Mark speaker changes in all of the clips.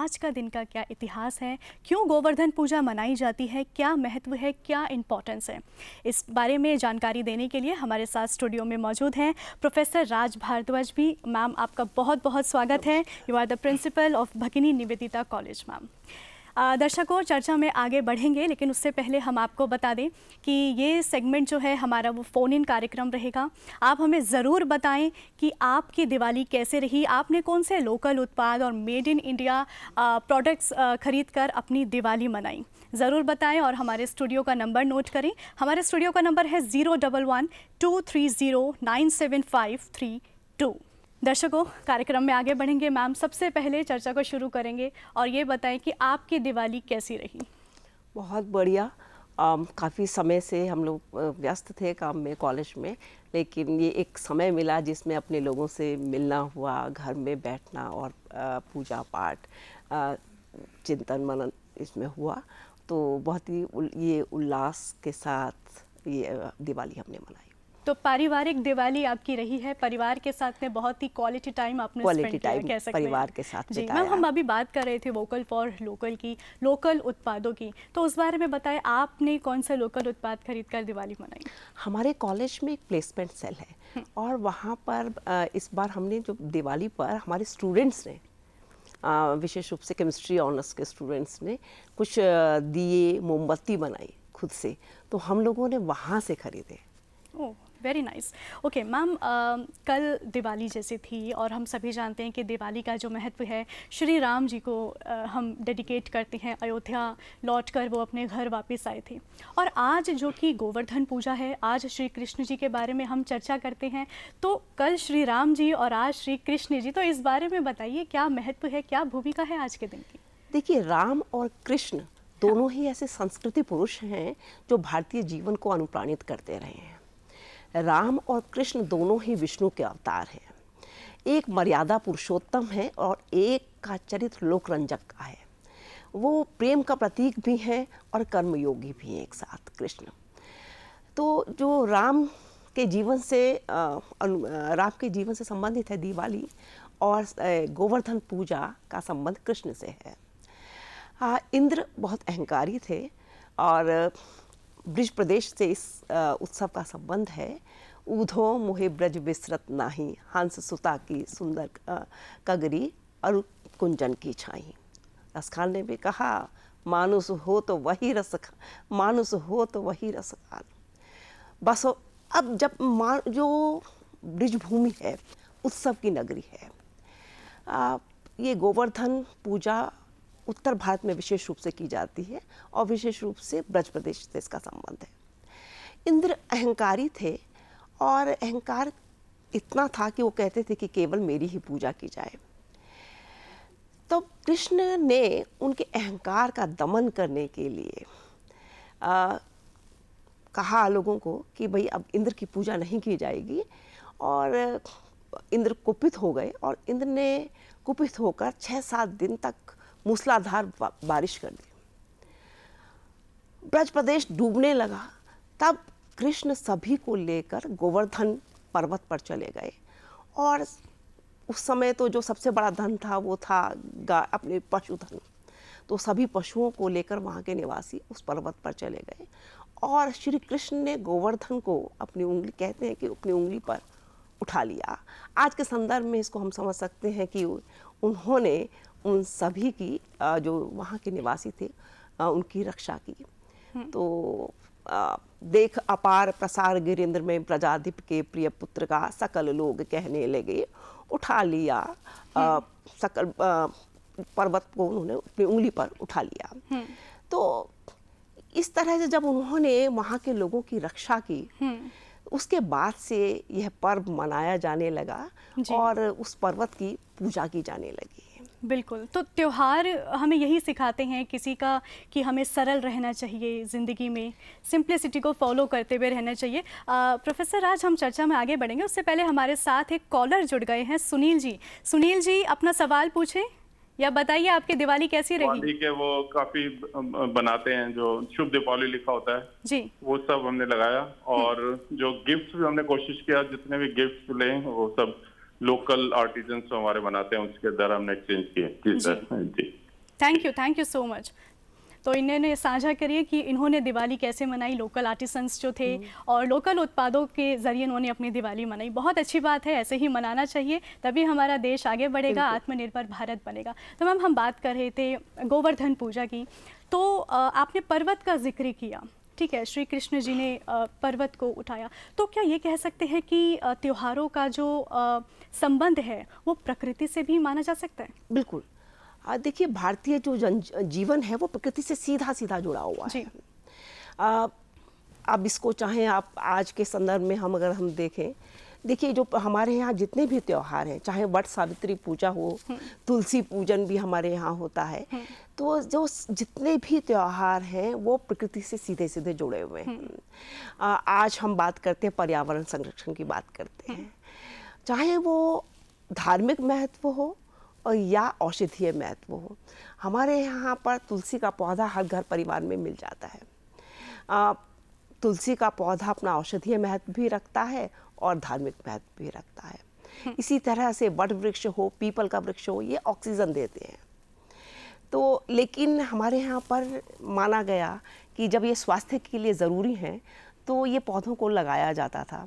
Speaker 1: आज का दिन का क्या इतिहास है, क्यों गोवर्धन पूजा मनाई जाती है, क्या महत्व है, क्या इम्पोर्टेंस है। इस बारे में जानकारी देने के लिए हमारे साथ स्टूडियो में मौजूद हैं प्रोफेसर राज भारद्वाज भी। मैम, आपका बहुत बहुत स्वागत है। You are the principal of Bhagini Nivedita college. Ma'am, दर्शकों, चर्चा में आगे बढ़ेंगे, लेकिन उससे पहले हम आपको बता दें कि ये सेगमेंट जो है हमारा वो फ़ोन इन कार्यक्रम रहेगा। आप हमें ज़रूर बताएं कि आपकी दिवाली कैसे रही, आपने कौन से लोकल उत्पाद और मेड इन इंडिया प्रोडक्ट्स खरीद कर अपनी दिवाली मनाई, ज़रूर बताएं। और हमारे स्टूडियो का नंबर नोट करें। हमारे स्टूडियो का नंबर है 011-230-97532। दर्शकों, कार्यक्रम में आगे बढ़ेंगे। मैम, सबसे पहले चर्चा को शुरू करेंगे और ये बताएं कि आपकी दिवाली कैसी रही।
Speaker 2: बहुत बढ़िया। काफ़ी समय से हम लोग व्यस्त थे काम में, कॉलेज में, लेकिन ये एक समय मिला जिसमें अपने लोगों से मिलना हुआ, घर में बैठना और पूजा पाठ, चिंतन मनन इसमें हुआ। तो बहुत ही ये उल्लास के साथ ये दिवाली हमने मनाई।
Speaker 1: तो पारिवारिक दिवाली आपकी रही है, परिवार के साथ में बहुत ही क्वालिटी टाइम आपने स्पेंड किया, कह सकते हैं
Speaker 2: परिवार के साथ
Speaker 1: जी।
Speaker 2: बिताया।
Speaker 1: मैम, हम अभी बात कर रहे थे वोकल फॉर लोकल की, लोकल उत्पादों की, तो उस बारे में बताएं, आपने कौन सा लोकल उत्पाद खरीद कर दिवाली मनाई।
Speaker 2: हमारे कॉलेज में एक प्लेसमेंट सेल है और वहाँ पर इस बार हमने जो दिवाली पर हमारे स्टूडेंट्स ने, विशेष रूप से केमिस्ट्री ऑनर्स के स्टूडेंट्स ने कुछ दिए, मोमबत्ती बनाई खुद से, तो हम लोगों ने वहाँ से खरीदे।
Speaker 1: ओह, वेरी नाइस। ओके मैम, कल दिवाली जैसी थी और हम सभी जानते हैं कि दिवाली का जो महत्व है, श्री राम जी को हम डेडिकेट करते हैं। अयोध्या लौटकर वो अपने घर वापस आए थे। और आज जो कि गोवर्धन पूजा है, आज श्री कृष्ण जी के बारे में हम चर्चा करते हैं। तो कल श्री राम जी और आज श्री कृष्ण जी, तो इस बारे में बताइए, क्या महत्व है, क्या भूमिका है आज के दिन की।
Speaker 2: देखिए, राम और कृष्ण दोनों ही ऐसे संस्कृति पुरुष हैं जो भारतीय जीवन को अनुप्राणित करते रहे हैं। राम और कृष्ण दोनों ही विष्णु के अवतार हैं। एक मर्यादा पुरुषोत्तम है और एक का चरित्र लोकरंजक का है। वो प्रेम का प्रतीक भी हैं और कर्मयोगी भी हैं एक साथ कृष्ण। तो जो राम के जीवन से संबंधित है दिवाली, और गोवर्धन पूजा का संबंध कृष्ण से है। इंद्र बहुत अहंकारी थे और ब्रिज प्रदेश से इस उत्सव का संबंध है। ऊधो मोहे ब्रज विसरत नाही, हंस सुता की सुंदर कगरी और कुंजन की छाई। रसखान ने भी कहा, मानुष हो तो वही रस खान। बस अब जब जो ब्रिज भूमि है, उत्सव की नगरी है, ये गोवर्धन पूजा उत्तर भारत में विशेष रूप से की जाती है और विशेष रूप से ब्रज प्रदेश से इसका संबंध है। इंद्र अहंकारी थे और अहंकार इतना था कि वो कहते थे कि केवल मेरी ही पूजा की जाए। तो कृष्ण ने उनके अहंकार का दमन करने के लिए कहा लोगों को कि भाई अब इंद्र की पूजा नहीं की जाएगी, और इंद्र कुपित हो गए और इंद्र ने कुपित होकर 6-7 दिन तक मूसलाधार बारिश कर दी। ब्रज प्रदेश डूबने लगा। तब कृष्ण सभी को लेकर गोवर्धन पर्वत पर चले गए, और उस समय तो जो सबसे बड़ा धन था वो था अपने पशुधन। तो सभी पशुओं को लेकर वहाँ के निवासी उस पर्वत पर चले गए, और श्री कृष्ण ने गोवर्धन को अपनी उंगली, कहते हैं कि अपनी उंगली पर उठा लिया। आज के संदर्भ में इसको हम समझ सकते हैं कि उन्होंने उन सभी की, जो वहाँ के निवासी थे, उनकी रक्षा की। तो देख अपार प्रसार गिरिंद्र में प्रजाधिप के प्रिय पुत्र का, सकल लोग कहने लगे उठा लिया। सकल पर्वत को उन्होंने अपनी उंगली पर उठा लिया। तो इस तरह से जब उन्होंने वहाँ के लोगों की रक्षा की, उसके बाद से यह पर्व मनाया जाने लगा और उस पर्वत की पूजा की जाने लगी।
Speaker 1: बिल्कुल। तो त्योहार हमें यही सिखाते हैं किसी का, कि हमें सरल रहना चाहिए ज़िंदगी में, सिंप्लिसिटी को फॉलो करते हुए रहना चाहिए। प्रोफेसर, आज हम चर्चा में आगे बढ़ेंगे, उससे पहले हमारे साथ एक कॉलर जुड़ गए हैं, सुनील जी। सुनील जी, अपना सवाल पूछें या बताइए आपकी दिवाली कैसी रही।
Speaker 3: दिवाली के वो काफी बनाते हैं, जो शुभ दीपावली लिखा होता है
Speaker 1: जी,
Speaker 3: वो सब हमने लगाया, और जो गिफ्ट्स भी हमने कोशिश किया, जितने भी गिफ्ट्स लें वो सब लोकल आर्टिजन हमारे बनाते हैं, उसके द्वारा हमने एक्सचेंज किए। जी सर। जी
Speaker 1: थैंक यू सो मच। तो इन्होंने साझा करिए कि इन्होंने दिवाली कैसे मनाई, लोकल आर्टिसंस जो थे और लोकल उत्पादों के ज़रिए इन्होंने अपनी दिवाली मनाई। बहुत अच्छी बात है, ऐसे ही मनाना चाहिए, तभी हमारा देश आगे बढ़ेगा, आत्मनिर्भर भारत बनेगा। तो मैम हम बात कर रहे थे गोवर्धन पूजा की, तो आपने पर्वत का जिक्र किया, ठीक है, श्री कृष्ण जी ने पर्वत को उठाया, तो क्या ये कह सकते हैं कि त्योहारों का जो संबंध है वो प्रकृति से भी माना जा सकता है?
Speaker 2: बिल्कुल। देखिए, भारतीय जो जीवन है वो प्रकृति से सीधा सीधा जुड़ा हुआ है। अब इसको चाहें आप आज के संदर्भ में अगर हम देखें, देखिए जो हमारे यहाँ जितने भी त्योहार हैं, चाहे वट सावित्री पूजा हो, तुलसी पूजन भी हमारे यहाँ होता है, तो जो जितने भी त्योहार हैं वो प्रकृति से सीधे सीधे जुड़े हुए हैं। आज हम बात करते हैं पर्यावरण संरक्षण की बात करते हैं, चाहे वो धार्मिक महत्व हो और या औषधीय महत्व हो। हमारे यहाँ पर तुलसी का पौधा हर घर परिवार में मिल जाता है। तुलसी का पौधा अपना औषधीय महत्व भी रखता है और धार्मिक महत्व भी रखता है। इसी तरह से वट वृक्ष हो, पीपल का वृक्ष हो, ये ऑक्सीजन देते हैं। तो लेकिन हमारे यहाँ पर माना गया कि जब ये स्वास्थ्य के लिए ज़रूरी हैं तो ये पौधों को लगाया जाता था,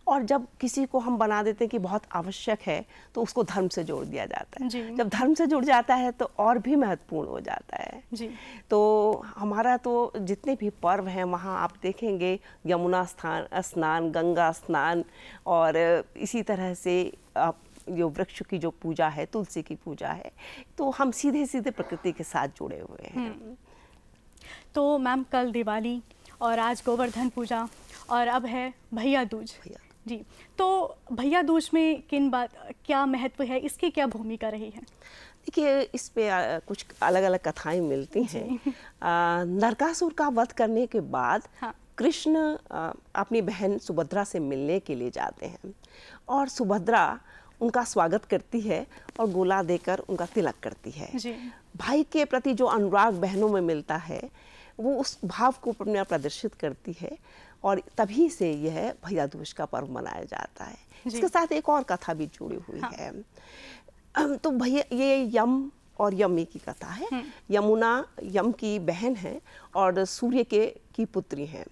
Speaker 2: और जब किसी को हम बना देते हैं कि बहुत आवश्यक है तो उसको धर्म से जोड़ दिया जाता है। जब धर्म से जुड़ जाता है तो और भी महत्वपूर्ण हो जाता है जी। तो हमारा तो जितने भी पर्व हैं वहाँ आप देखेंगे यमुना स्नान, गंगा स्नान, और इसी तरह से जो वृक्ष की जो पूजा है, तुलसी की पूजा है, तो हम सीधे सीधे प्रकृति के साथ जुड़े हुए हैं।
Speaker 1: तो मैम कल दिवाली और आज गोवर्धन पूजा और अब है भैया दूज जी, तो भैया दूज में क्या महत्व है, इसकी क्या भूमिका रही है?
Speaker 2: देखिए, इस पे कुछ अलग अलग कथाएं मिलती हैं। नरकासुर का वध करने के बाद कृष्ण अपनी बहन सुभद्रा से मिलने के लिए जाते हैं, और सुभद्रा उनका स्वागत करती है और गोला देकर उनका तिलक करती है जी। भाई के प्रति जो अनुराग बहनों में मिलता है वो उस भाव को प्रदर्शित करती है, और तभी से यह भैया दूज का पर्व मनाया जाता है। इसके साथ एक और कथा भी जुड़ी हुई है। तो भैया, ये यम और यमी की कथा है। यमुना यम की बहन है और सूर्य की पुत्री है।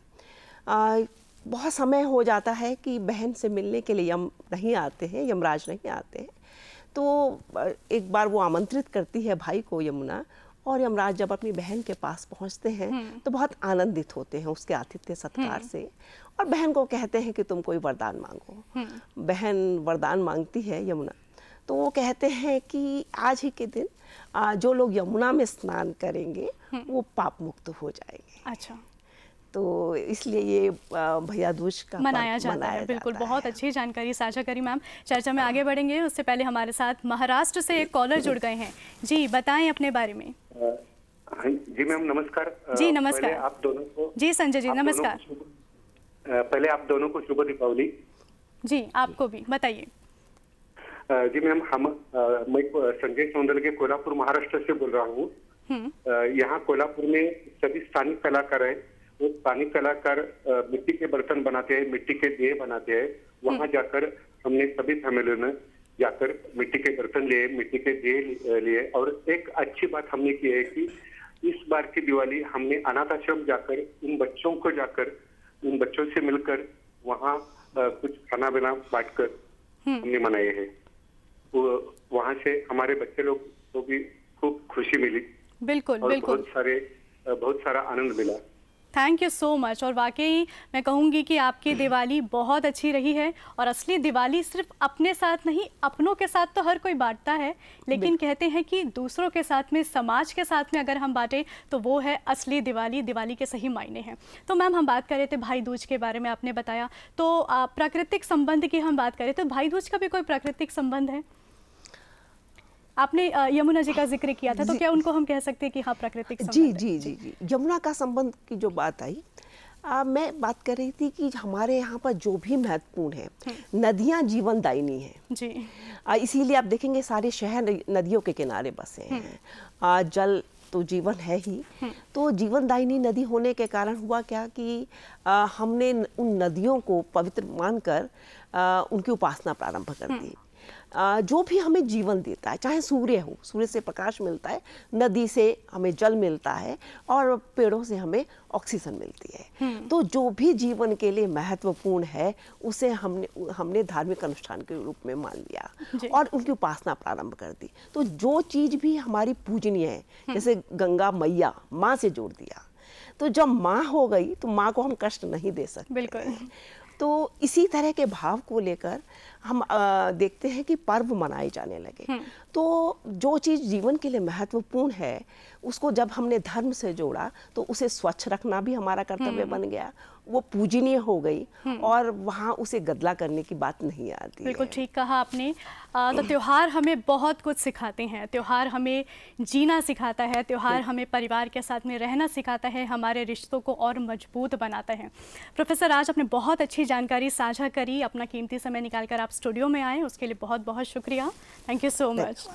Speaker 2: बहुत समय हो जाता है कि बहन से मिलने के लिए यम नहीं आते हैं, यमराज नहीं आते हैं, तो एक बार वो आमंत्रित करती है भाई को यमुना, और यमराज जब अपनी बहन के पास पहुंचते हैं तो बहुत आनंदित होते हैं उसके आतिथ्य सत्कार से, और बहन को कहते हैं कि तुम कोई वरदान मांगो। बहन वरदान मांगती है यमुना, तो वो कहते हैं कि आज ही के दिन जो लोग यमुना में स्नान करेंगे वो पाप मुक्त हो जाएंगे।
Speaker 1: अच्छा,
Speaker 2: तो इसलिए ये भैया दूज का
Speaker 1: मनाया जाता है। बिल्कुल, बहुत अच्छी जानकारी साझा करी मैम। चर्चा में आगे बढ़ेंगे, उससे पहले हमारे साथ महाराष्ट्र से एक कॉलर जुड़ गए हैं जी, बताएं अपने बारे में।
Speaker 4: जी मैम, नमस्कार।
Speaker 1: जी नमस्कार।
Speaker 4: आप दोनों को
Speaker 1: जी संजय जी नमस्कार।
Speaker 4: पहले आप दोनों को शुभ दीपावली।
Speaker 1: जी आपको भी, बताइए।
Speaker 4: जी मैम, मैं संजय सौंदल के कोल्हापुर महाराष्ट्र से बोल रहा हूँ। यहाँ कोल्हापुर में सभी स्थानिक कलाकार हैं, वो स्थानिक कलाकार मिट्टी के बर्तन बनाते हैं, मिट्टी के दिए बनाते हैं। वहाँ जाकर हमने सभी फैमिलियों ने जाकर मिट्टी के बर्तन लिए, मिट्टी के दिए लिए, और एक अच्छी बात हमने की है कि इस बार की दिवाली हमने अनाथ आश्रम जाकर उन बच्चों से मिलकर वहाँ कुछ खाना बना बांटकर हमने मनाए हैं। वहाँ से हमारे बच्चे लोग को भी खूब खुशी मिली।
Speaker 1: बिल्कुल
Speaker 4: और
Speaker 1: बिल्कुल,
Speaker 4: बहुत सारा आनंद मिला।
Speaker 1: Thank you so much. और वाकई मैं कहूँगी कि आपकी दिवाली बहुत अच्छी रही है, और असली दिवाली सिर्फ अपने साथ नहीं, अपनों के साथ तो हर कोई बांटता है, लेकिन कहते हैं कि दूसरों के साथ में, समाज के साथ में अगर हम बांटें तो वो है असली दिवाली, दिवाली के सही मायने हैं। तो मैम हम बात कर रहे थे भाई दूज के बारे में, आपने बताया, तो प्राकृतिक संबंध की हम बात करें तो भाई दूज का भी कोई प्राकृतिक संबंध है? आपने यमुना जी का जिक्र किया था, तो क्या उनको हम कह सकते हैं कि हाँ प्राकृतिक संबंध
Speaker 2: जी जी जी जी यमुना का संबंध की जो बात आई, मैं बात कर रही थी कि हमारे यहाँ पर जो भी महत्वपूर्ण है, नदियाँ जीवनदायिनी हैं
Speaker 1: जी।
Speaker 2: इसीलिए आप देखेंगे सारे शहर नदियों के किनारे बसे हैं। जल तो जीवन है ही, तो जीवनदायिनी नदी होने के कारण हुआ क्या कि हमने उन नदियों को पवित्र मानकर उनकी उपासना प्रारंभ कर दी। जो भी हमें जीवन देता है, चाहे सूर्य हो, सूर्य से प्रकाश मिलता है, नदी से हमें जल मिलता है और पेड़ों से हमें ऑक्सीजन मिलती है। तो जो भी जीवन के लिए महत्वपूर्ण है उसे हमने धार्मिक अनुष्ठान के रूप में मान लिया और उनकी उपासना प्रारंभ कर दी। तो जो चीज़ भी हमारी पूजनीय है, जैसे गंगा मैया, माँ से जोड़ दिया, तो जब माँ हो गई तो माँ को हम कष्ट नहीं दे सकते।
Speaker 1: बिल्कुल।
Speaker 2: तो इसी तरह के भाव को लेकर हम देखते हैं कि पर्व मनाए जाने लगे। तो जो चीज़ जीवन के लिए महत्वपूर्ण है उसको जब हमने धर्म से जोड़ा तो उसे स्वच्छ रखना भी हमारा कर्तव्य बन गया, वो पूजनीय हो गई और वहाँ उसे गदला करने की बात नहीं आती।
Speaker 1: बिल्कुल ठीक कहा आपने। तो त्यौहार हमें बहुत कुछ सिखाते हैं, त्यौहार हमें जीना सिखाता है, त्यौहार हमें परिवार के साथ में रहना सिखाता है, हमारे रिश्तों को और मजबूत बनाता है। प्रोफेसर आज आपने बहुत अच्छी जानकारी साझा करी, अपना कीमती समय निकाल कर आप स्टूडियो में आए, उसके लिए बहुत बहुत शुक्रिया। Thank you so much.